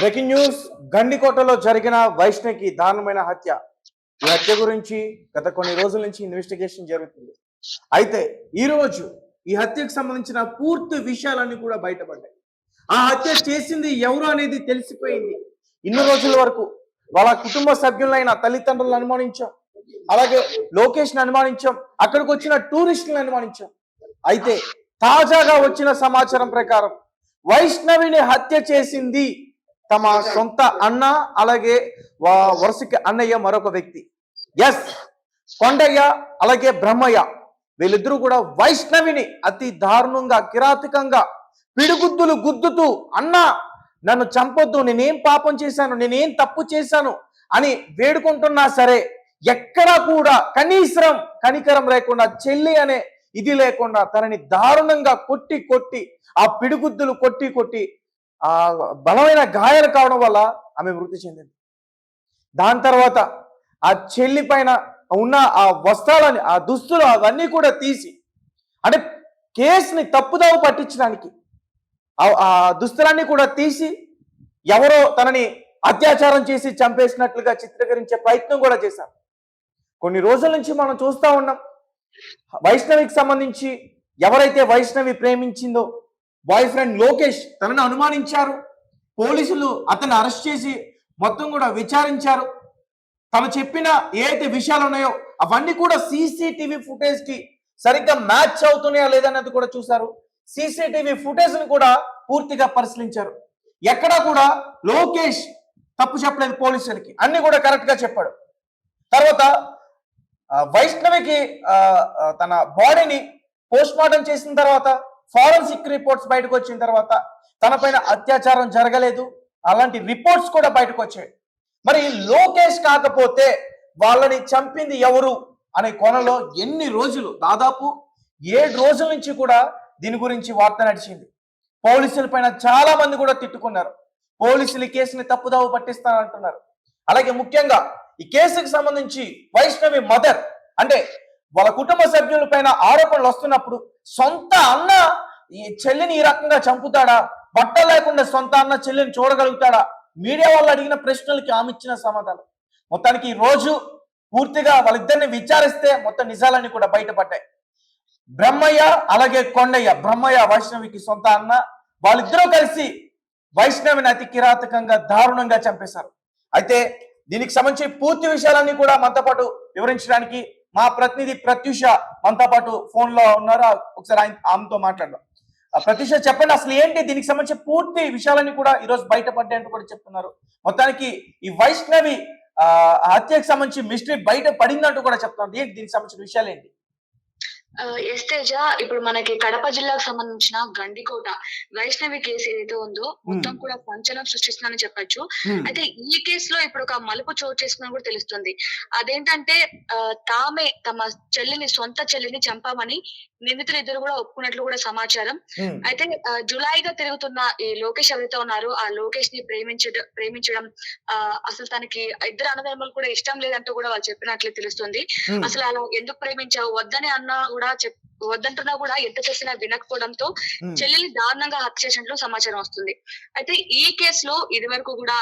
Breaking news. గండికోటలో జరిగిన వైష్ణవికి దారుణమైన హత్య. ఈ హత్య గురించి గత కొన్ని రోజుల నుంచి ఇన్వెస్టిగేషన్ జరుగుతుంది. అయితే ఈ రోజు ఈ హత్యకు సంబంధించిన పూర్తి విషయాలన్నీ కూడా బయటపడ్డాయి. ఆ హత్య చేసింది ఎవరు అనేది తెలిసిపోయింది. ఇన్ని రోజుల వరకు వాళ్ళ కుటుంబ సభ్యులైన తల్లిదండ్రులను అనుమానించాం, అలాగే లోకేష్ ని అనుమానించాం, అక్కడికి వచ్చిన టూరిస్టులను అనుమానించాం. అయితే తాజాగా వచ్చిన సమాచారం ప్రకారం వైష్ణవిని హత్య చేసింది తమ సొంత అన్న, అలాగే వరుసకి అన్నయ్య మరొక వ్యక్తి. ఎస్, కొండయ్య అలాగే బ్రహ్మయ్య, వీళ్ళిద్దరూ కూడా వైష్ణవిని అతి దారుణంగా కిరాతకంగా పిడిగుద్దులు గుద్దుతూ, అన్న నన్ను చంపొద్దు, నేనేం పాపం చేశాను, నేనేం తప్పు చేశాను అని వేడుకుంటున్నా సరే ఎక్కడా కూడా కనీసం కనికరం లేకుండా, చెల్లి అనే ఇది లేకుండా తనని దారుణంగా కొట్టి కొట్టి, ఆ పిడిగుద్దులు కొట్టి కొట్టి ఆ బలమైన గాయాలు కావడం వల్ల ఆమె మృతి చెందింది. దాని తర్వాత ఆ చెల్లి పైన ఉన్న ఆ వస్త్రాలని, ఆ దుస్తులు అవన్నీ కూడా తీసి, అంటే కేసుని తప్పుదావు పట్టించడానికి ఆ దుస్తులన్నీ కూడా తీసి ఎవరో తనని అత్యాచారం చేసి చంపేసినట్లుగా చిత్రీకరించే ప్రయత్నం కూడా చేశారు. కొన్ని రోజుల నుంచి మనం చూస్తూ ఉన్నాం. వైష్ణవికి సంబంధించి ఎవరైతే వైష్ణవి ప్రేమించిందో బాయ్ ఫ్రెండ్ లోకేష్ తనను అనుమానించారు. పోలీసులు అతన్ని అరెస్ట్ చేసి మొత్తం కూడా విచారించారు. తను చెప్పిన ఏదైతే విషయాలు ఉన్నాయో అవన్నీ కూడా సీసీటీవీ ఫుటేజ్ కి సరిగ్గా మ్యాచ్ అవుతున్నాయా లేదన్నది కూడా చూశారు. సీసీటీవీ ఫుటేజ్ ని కూడా పూర్తిగా పరిశీలించారు. ఎక్కడా కూడా లోకేష్ తప్పు చెప్పలేదు పోలీసులకి, అన్ని కూడా కరెక్ట్ గా చెప్పాడు. తర్వాత వైష్ణవికి తన బాడీని పోస్ట్ మార్టం చేసిన తర్వాత, ఫారెన్సిక్ రిపోర్ట్స్ బయటకు వచ్చిన తర్వాత తన పైన అత్యాచారం జరగలేదు అలాంటి రిపోర్ట్స్ కూడా బయటకు వచ్చాయి. మరి లోకేష్ కాకపోతే వాళ్ళని చంపింది ఎవరు అనే కోణంలో ఎన్ని రోజులు, దాదాపు 7 రోజుల నుంచి కూడా దీని గురించి వార్త నడిచింది. పోలీసుల పైన చాలా మంది కూడా తిట్టుకున్నారు. పోలీసులు ఈ కేసుని తప్పుదావు పట్టిస్తానంటున్నారు. అలాగే ముఖ్యంగా ఈ కేసుకు సంబంధించి వైష్ణవి మదర్, అంటే వాళ్ళ కుటుంబ సభ్యుల పైన ఆరోపణలు వస్తున్నప్పుడు సొంత అన్న ఈ చెల్లిని ఈ రకంగా చంపుతాడా, బట్ట లేకుండా సొంత అన్న చెల్లిని చూడగలుగుతాడా, మీడియా వాళ్ళు అడిగిన ప్రశ్నలకి ఆమె ఇచ్చిన సమాధానం. మొత్తానికి ఈ రోజు పూర్తిగా వాళ్ళిద్దరిని విచారిస్తే మొత్తం నిజాలన్నీ కూడా బయటపడ్డాయి. బ్రహ్మయ్య అలాగే కొండయ్య, బ్రహ్మయ్య వైష్ణవికి సొంత అన్న, వాళ్ళిద్దరూ కలిసి వైష్ణవిని అతి కిరాతకంగా దారుణంగా చంపేశారు. అయితే దీనికి సంబంధించి పూర్తి విషయాలన్నీ కూడా మనతో పాటు వివరించడానికి మా ప్రతినిధి ప్రత్యూష మనతో పాటు ఫోన్ లో ఉన్నారు. ఒకసారి ఆమెతో మాట్లాడదాం. ప్రత్యూష, చెప్పండి, అసలు ఏంటి దీనికి సంబంధించి పూర్తి విషయాలన్నీ కూడా ఈ రోజు బయటపడ్డాయంటూ కూడా చెప్తున్నారు. మొత్తానికి ఈ వైష్ణవి హత్యకు సంబంధించి మిస్టరీ బయట పడిందంటూ కూడా చెప్తున్నారు. ఏంటి దీనికి సంబంధించిన విషయాలు ఏంటి? ఎస్ తేజ, ఇప్పుడు మనకి కడప జిల్లాకు సంబంధించిన గండికోట వైష్ణవి కేసు ఏదైతే ఉందో మొత్తం కూడా సంచలనం సృష్టిస్తుందని చెప్పొచ్చు. అయితే ఈ కేసులో ఇప్పుడు ఒక మలుపు చోటు చేసుకుని కూడా తెలుస్తుంది. అదేంటంటే తామే తమ చెల్లిని, సొంత చెల్లిని చంపామని నిందితులు ఇద్దరు కూడా ఒప్పుకున్నట్లు కూడా సమాచారం. అయితే జులైగా తిరుగుతున్న ఈ లోకేష్ ఎవరైతే ఉన్నారో ఆ లోకేష్ ని ప్రేమించడం అసలు తనకి ఇద్దరు అన్నదమ్ములు కూడా ఇష్టం లేదంటూ కూడా వాళ్ళు చెప్పినట్లు తెలుస్తుంది. అసలు అలా ఎందుకు ప్రేమించావు, వద్దని అన్నా కూడా వద్దంటున్నా కూడా ఎంత చేసినా వినకపోవడంతో చెల్లెల్ని దారుణంగా హత్య చేసినట్లు సమాచారం వస్తుంది. అయితే ఈ కేసులో ఇది వరకు కూడా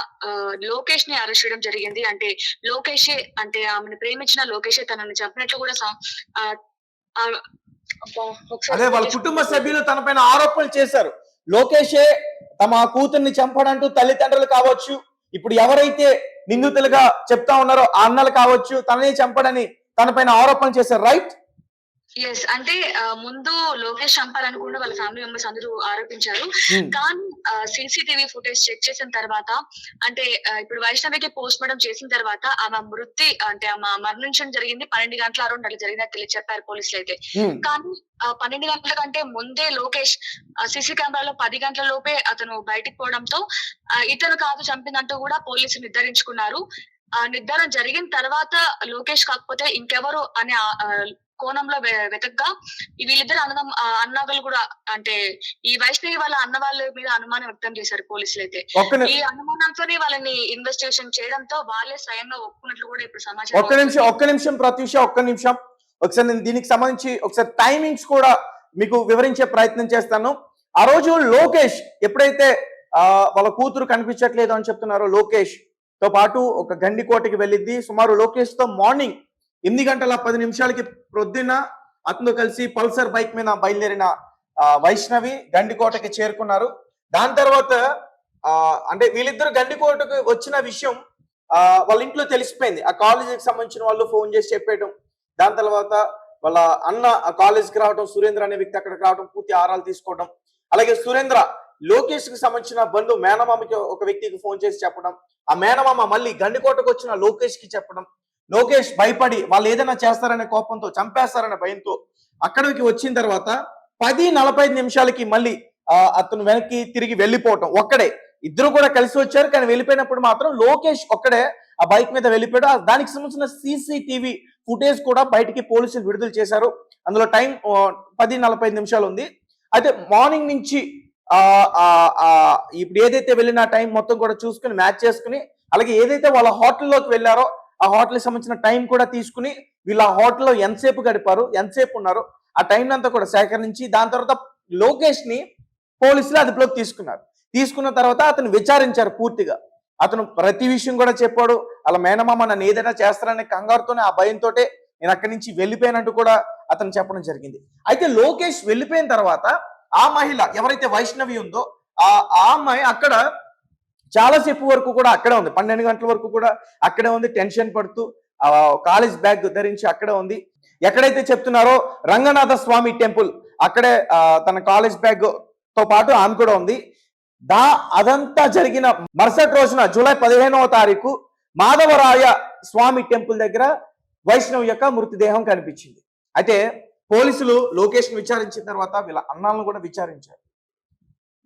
లోకేష్ ని అరెస్ట్ చేయడం జరిగింది. అంటే లోకేషే, అంటే ఆమెను ప్రేమించిన లోకేషే తనని చంపినట్లు కూడా అదే వాళ్ళ కుటుంబ సభ్యులు తన పైన ఆరోపణలు చేశారు. లోకేషే తమ కూతుర్ని చంపడంటూ తల్లిదండ్రులు కావచ్చు, ఇప్పుడు ఎవరైతే నిందితులుగా చెప్తా ఉన్నారో ఆ అన్నలు కావచ్చు, తననే చంపడని తన పైన ఆరోపణలు చేశారు. రైట్? ఎస్, అంటే ముందు లోకేష్ చంపాలనుకుంటే వాళ్ళ ఫ్యామిలీ మెంబర్స్ అందరూ ఆరోపించారు. కానీ సీసీటీవీ ఫుటేజ్ చెక్ చేసిన తర్వాత, అంటే ఇప్పుడు వైష్ణవికి పోస్ట్ మార్టం చేసిన తర్వాత ఆమె మృతి, అంటే ఆమె మరణించడం జరిగింది 12 గంటల అరౌండ్ అట్లా జరిగినట్టు చెప్పారు పోలీసులు అయితే. కానీ 12 గంటల కంటే ముందే లోకేష్ సీసీ కెమెరాలో 10 గంటల లోపే అతను బయటికి పోవడంతో ఇతను కాదు చంపిందంటూ కూడా పోలీసులు నిర్ధారించుకున్నారు. నిర్ధారణ జరిగిన తర్వాత లోకేష్ కాకపోతే ఇంకెవరు అనే కోణంలో వెతగ్గా వీళ్ళిద్దరు అన్నవాళ్ళు కూడా, అంటే ఈ వైష్ణవి వాళ్ళ అన్న వాళ్ళ మీద అనుమానం వ్యక్తం చేశారు పోలీసులు అయితే. ఈ అనుమానంతోనే వాళ్ళని ఇన్వెస్టిగేషన్ చేయడంతో వాళ్ళే స్వయంగా ఒప్పుకున్నట్లు కూడా ఇప్పుడు సమాచారం. ఒక్క నిమిషం ప్రత్యూష, ఒక్క నిమిషం. ఒకసారి నేను దీనికి సంబంధించి ఒకసారి టైమింగ్స్ కూడా మీకు వివరించే ప్రయత్నం చేస్తాను. ఆ రోజు లోకేష్ ఎప్పుడైతే వాళ్ళ కూతురు కనిపించట్లేదు అని చెప్తున్నారు. లోకేష్ తో పాటు ఒక గండికోటకి వెళ్ళిద్ది. సుమారు లోకేష్ తో మార్నింగ్ 8:10 ప్రొద్దున అతను కలిసి పల్సర్ బైక్ మీద బయలుదేరిన వైష్ణవి గండికోటకి చేరుకున్నారు. దాని తర్వాత అంటే వీళ్ళిద్దరు గండికోటకు వచ్చిన విషయం వాళ్ళ ఇంట్లో తెలిసిపోయింది. ఆ కాలేజీకి సంబంధించిన వాళ్ళు ఫోన్ చేసి చెప్పేయడం, దాని తర్వాత వాళ్ళ అన్న ఆ కాలేజీకి రావడం, సురేంద్ర అనే వ్యక్తి అక్కడికి రావడం, పూర్తి ఆరాలు తీసుకోవడం, అలాగే సురేంద్ర లోకేష్ కి సంబంధించిన బంధు మేనమామకి ఒక వ్యక్తికి ఫోన్ చేసి చెప్పడం, ఆ మేనమామ మళ్ళీ గండికోటకు వచ్చిన లోకేష్ కి చెప్పడం, లోకేష్ భయపడి వాళ్ళు ఏదైనా చేస్తారనే కోపంతో, చంపేస్తారనే భయంతో అక్కడికి వచ్చిన తర్వాత 10:45 మళ్ళీ అతను వెనక్కి తిరిగి వెళ్ళిపోవటం. ఒక్కడే, ఇద్దరు కూడా కలిసి వచ్చారు, కానీ వెళ్ళిపోయినప్పుడు మాత్రం లోకేష్ ఒక్కడే ఆ బైక్ మీద వెళ్ళిపోయాడు. దానికి సంబంధించిన CCTV ఫుటేజ్ కూడా బయటికి పోలీసులు విడుదల చేశారు. అందులో టైం 10:45 ఉంది. అయితే మార్నింగ్ నుంచి ఇప్పుడు ఏదైతే వెళ్ళిన టైం మొత్తం కూడా చూసుకుని మ్యాచ్ చేసుకుని, అలాగే ఏదైతే వాళ్ళ హోటల్లోకి వెళ్ళారో ఆ హోటల్కి సంబంధించిన టైం కూడా తీసుకుని వీళ్ళ ఆ హోటల్లో ఎంతసేపు గడిపారు, ఎంతసేపు ఉన్నారు, ఆ టైం అంతా కూడా సేకరించి దాని తర్వాత లోకేష్ ని పోలీసులు అదుపులోకి తీసుకున్నారు. తీసుకున్న తర్వాత అతను విచారించారు పూర్తిగా. అతను ప్రతి విషయం కూడా చెప్పాడు. అలా మేనమామ నన్ను ఏదైనా చేస్తారనే కంగారుతోనే, ఆ భయంతో నేను అక్కడి నుంచి వెళ్ళిపోయానంటూ కూడా అతను చెప్పడం జరిగింది. అయితే లోకేష్ వెళ్ళిపోయిన తర్వాత ఆ మహిళ ఎవరైతే వైష్ణవి ఉందో ఆ అమ్మాయి అక్కడ చాలాసేపు వరకు కూడా అక్కడే ఉంది. 12 గంటల వరకు కూడా అక్కడే ఉంది, టెన్షన్ పడుతూ కాలేజ్ బ్యాగ్ ధరించి అక్కడే ఉంది. ఎక్కడైతే చెప్తున్నారో రంగనాథ స్వామి టెంపుల్ అక్కడే తన కాలేజ్ బ్యాగ్ తో పాటు ఆమె కూడా ఉంది. అదంతా జరిగిన మరుసటి రోజున జూలై 15వ తారీఖు మాధవరాయ స్వామి టెంపుల్ దగ్గర వైష్ణవ్ యొక్క మృతదేహం కనిపించింది. అయితే పోలీసులు లోకేష్ ని విచారించిన తర్వాత వీళ్ళ అన్నాలను కూడా విచారించారు.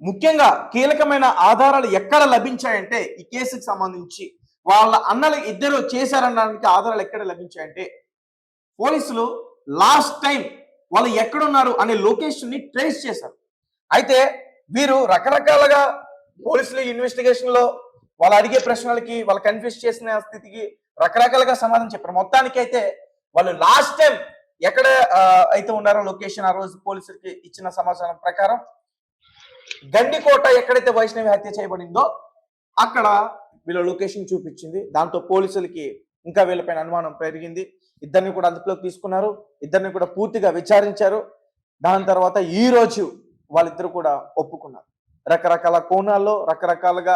ముఖ్యంగా కీలకమైన ఆధారాలు ఎక్కడ లభించాయంటే, ఈ కేసుకు సంబంధించి వాళ్ళ అన్నలు ఇద్దరు చేశారనడానికి ఆధారాలు ఎక్కడ లభించాయంటే, పోలీసులు లాస్ట్ టైం వాళ్ళు ఎక్కడున్నారు అనే లొకేషన్ ని ట్రేస్ చేశారు. అయితే వీరు రకరకాలుగా పోలీసులు ఇన్వెస్టిగేషన్ లో వాళ్ళు అడిగే ప్రశ్నలకి, వాళ్ళు కన్ఫ్యూజ్ చేసిన స్థితికి రకరకాలుగా సమాధానం చెప్పారు. మొత్తానికి అయితే వాళ్ళు లాస్ట్ టైం ఎక్కడ అయితే ఉన్నారో లొకేషన్, ఆ రోజు పోలీసులకి ఇచ్చిన సమాచారం ప్రకారం గండికోట ఎక్కడైతే వైష్ణవి హత్య చేయబడిందో అక్కడ వీళ్ళ లొకేషన్ చూపించింది. దాంతో పోలీసులకి ఇంకా వీళ్ళపైన అనుమానం పెరిగింది. ఇద్దరిని కూడా అదుపులోకి తీసుకున్నారు, ఇద్దరిని కూడా పూర్తిగా విచారించారు. దాని తర్వాత ఈ రోజు వాళ్ళిద్దరు కూడా ఒప్పుకున్నారు. రకరకాల కోణాల్లో రకరకాలుగా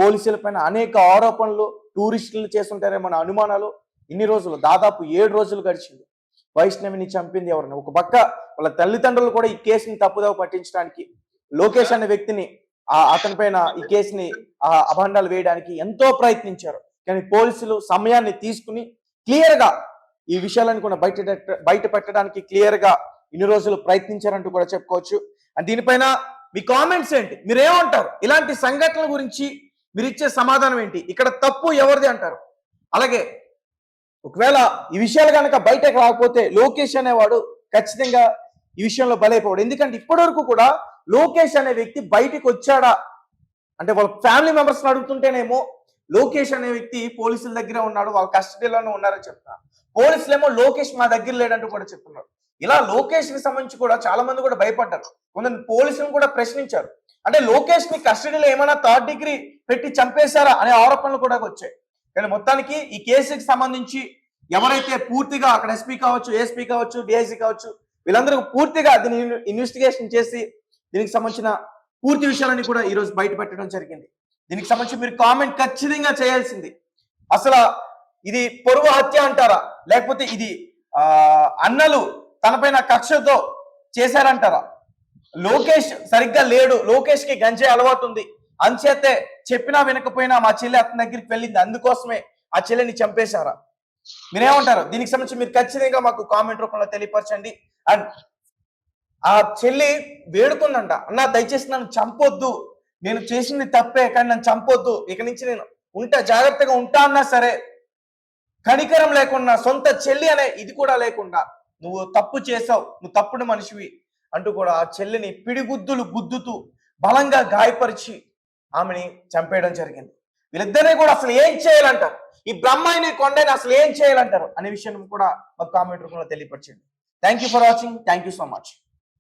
పోలీసుల పైన అనేక ఆరోపణలు, టూరిస్టులు చేస్తుంటారేమో అనుమానాలు. ఇన్ని రోజులు దాదాపు 7 రోజులు గడిచింది. వైష్ణవిని చంపింది ఎవరిని? ఒక పక్క వాళ్ళ తల్లిదండ్రులు కూడా ఈ కేసుని తప్పుదోవ పట్టించడానికి, లోకేష్ అనే వ్యక్తిని అతని పైన ఈ కేసుని అభాండాలు వేయడానికి ఎంతో ప్రయత్నించారు. కానీ పోలీసులు సమయాన్ని తీసుకుని క్లియర్ గా ఈ విషయాలను కూడా బయట పెట్టడానికి క్లియర్ గా ఇన్ని రోజులు ప్రయత్నించారంటూ కూడా చెప్పుకోవచ్చు. అండ్ దీనిపైన మీ కామెంట్స్ ఏంటి? మీరేమంటారు? ఇలాంటి సంఘటనల గురించి మీరు ఇచ్చే సమాధానం ఏంటి? ఇక్కడ తప్పు ఎవరిది అంటారు? అలాగే ఒకవేళ ఈ విషయాలు కనుక బయటకు రాకపోతే లోకేష్ అనేవాడు ఖచ్చితంగా ఈ విషయంలో బలైపోవాడు. ఎందుకంటే ఇప్పటి కూడా లోకేష్ అనే వ్యక్తి బయటికి వచ్చాడా అంటే వాళ్ళ ఫ్యామిలీ మెంబర్స్ అడుగుతుంటేనేమో లోకేష్ అనే వ్యక్తి పోలీసుల దగ్గర ఉన్నాడు, వాళ్ళ కస్టడీలోనే ఉన్నారని చెప్తున్నారు. పోలీసులేమో లోకేష్ మా దగ్గర లేడంటూ కూడా చెప్తున్నారు. ఇలా లోకేష్ కి సంబంధించి కూడా చాలా మంది కూడా భయపడ్డారు. కొంతమంది పోలీసులను కూడా ప్రశ్నించారు. అంటే లోకేష్ ని కస్టడీలో ఏమైనా 3rd డిగ్రీ పెట్టి చంపేశారా అనే ఆరోపణలు కూడా వచ్చాయి. కానీ మొత్తానికి ఈ కేసుకి సంబంధించి ఎవరైతే పూర్తిగా అక్కడ ఎస్పీ కావచ్చు, ఏఎస్పీ కావచ్చు, డిఐజీ కావచ్చు, వీళ్ళందరూ పూర్తిగా దీన్ని ఇన్వెస్టిగేషన్ చేసి దీనికి సంబంధించిన పూర్తి విషయాలని కూడా ఈ రోజు బయట పెట్టడం జరిగింది. దీనికి సంబంధించి మీరు కామెంట్ ఖచ్చితంగా చేయాల్సింది. అసలు ఇది పొరుగు హత్య అంటారా, లేకపోతే ఇది అన్నలు తనపైన కక్షతో చేశారంటారా? లోకేష్ సరిగ్గా లేడు, లోకేష్ కి గంజాయి అలవాటు ఉంది, అంచేతే చెప్పినా వినకపోయినా మా చెల్లి అతని దగ్గరికి వెళ్ళింది, అందుకోసమే ఆ చెల్లిని చంపేశారా? మీరేమంటారు? దీనికి సంబంధించి మీరు ఖచ్చితంగా మాకు కామెంట్ రూపంలో తెలియపరచండి. అండ్ ఆ చెల్లి వేడుకుందంట, అన్న దయచేసి నన్ను చంపొద్దు, నేను చేసింది తప్పే కానీ నన్ను చంపొద్దు, ఇక నుంచి నేను జాగ్రత్తగా ఉంటా అన్నా సరే కనికరం లేకుండా, సొంత చెల్లి అనే ఇది కూడా లేకుండా నువ్వు తప్పు చేసావు, నువ్వు తప్పుడు మనిషివి అంటూ కూడా ఆ చెల్లిని పిడిగుద్దులు గుద్దుతూ బలంగా గాయపరిచి ఆమెని చంపేయడం జరిగింది. వీళ్ళిద్దరినీ కూడా అసలు ఏం చేయాలంటారు? ఈ బ్రహ్మాయిని కొండని అసలు ఏం చేయాలంటారు అనే విషయం కూడా మాకు కామెంట్ రూపంలో తెలియపరచండి. Thank you for watching. Thank you so much.